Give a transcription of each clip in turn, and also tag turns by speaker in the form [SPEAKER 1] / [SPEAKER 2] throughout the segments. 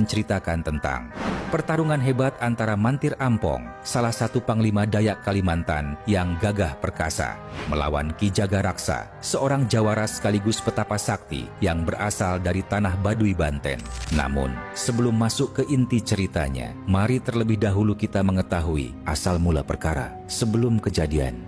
[SPEAKER 1] menceritakan tentang pertarungan hebat antara Mantir Ampong, salah satu panglima Dayak Kalimantan yang gagah perkasa, melawan Ki Jaga Raksa, seorang jawara sekaligus petapa sakti yang berasal dari tanah Baduy Banten. Namun, sebelum masuk ke inti ceritanya, mari terlebih dahulu kita mengetahui asal mula perkara sebelum kejadian.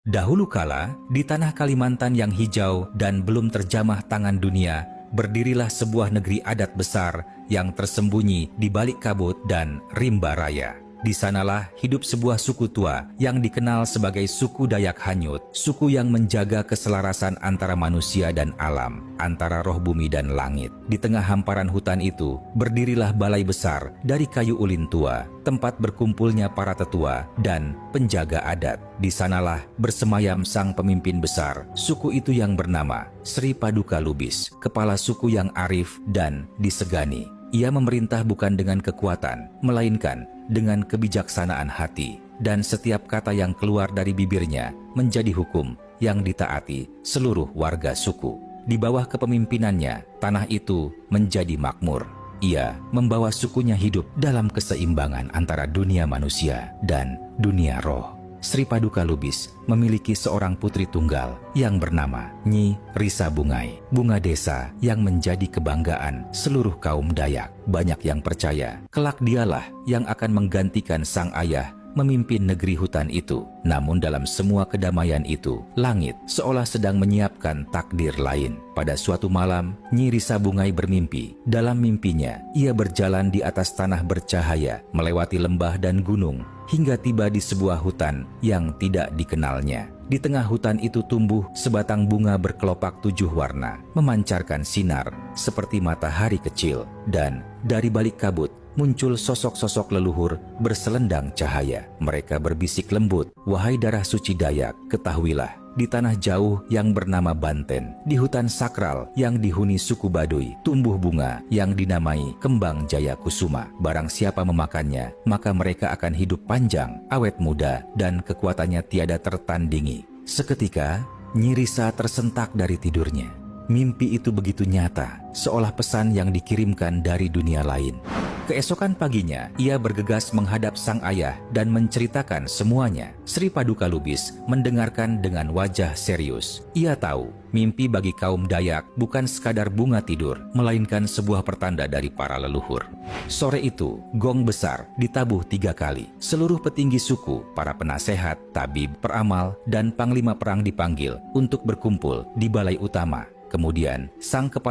[SPEAKER 1] Dahulu kala, di tanah Kalimantan yang hijau dan belum terjamah tangan dunia, berdirilah sebuah negeri adat besar yang tersembunyi di balik kabut dan rimba raya. Di sanalah hidup sebuah suku tua yang dikenal sebagai suku Dayak Hanyut, suku yang menjaga keselarasan antara manusia dan alam, antara roh bumi dan langit. Di tengah hamparan hutan itu, berdirilah balai besar dari kayu ulin tua, tempat berkumpulnya para tetua dan penjaga adat. Di sanalah bersemayam sang pemimpin besar, suku itu yang bernama Sri Paduka Lubis, kepala suku yang arif dan disegani. Ia memerintah bukan dengan kekuatan, melainkan dengan kebijaksanaan hati, dan setiap kata yang keluar dari bibirnya menjadi hukum yang ditaati seluruh warga suku. Di bawah kepemimpinannya, tanah itu menjadi makmur. Ia membawa sukunya hidup dalam keseimbangan antara dunia manusia dan dunia roh. Sri Paduka Lubis memiliki seorang putri tunggal yang bernama Nyi Risa Bungai, bunga desa yang menjadi kebanggaan seluruh kaum Dayak. Banyak yang percaya kelak dialah yang akan menggantikan sang ayah memimpin negeri hutan itu. Namun dalam semua kedamaian itu, langit seolah sedang menyiapkan takdir lain. Pada suatu malam, Nyi Risa Bungai bermimpi. Dalam mimpinya, ia berjalan di atas tanah bercahaya, melewati lembah dan gunung, hingga tiba di sebuah hutan yang tidak dikenalnya. Di tengah hutan itu tumbuh sebatang bunga berkelopak 7 warna, memancarkan sinar seperti matahari kecil, dan dari balik kabut muncul sosok-sosok leluhur berselendang cahaya. Mereka berbisik lembut, "Wahai darah suci Dayak, ketahuilah, di tanah jauh yang bernama Banten, di hutan sakral yang dihuni suku Baduy, tumbuh bunga yang dinamai Kembang Jaya Kusuma. Barang siapa memakannya, maka mereka akan hidup panjang, awet muda, dan kekuatannya tiada tertandingi." Seketika, Nyi Risa tersentak dari tidurnya. Mimpi itu begitu nyata, seolah pesan yang dikirimkan dari dunia lain. Keesokan paginya, ia bergegas menghadap sang ayah dan menceritakan semuanya. Sri Paduka Lubis mendengarkan dengan wajah serius. Ia tahu, mimpi bagi kaum Dayak bukan sekadar bunga tidur, melainkan sebuah pertanda dari para leluhur. Sore itu, gong besar ditabuh 3 kali. Seluruh petinggi suku, para penasehat, tabib, peramal, dan panglima perang dipanggil untuk berkumpul di balai utama. Kemudian, sang kepala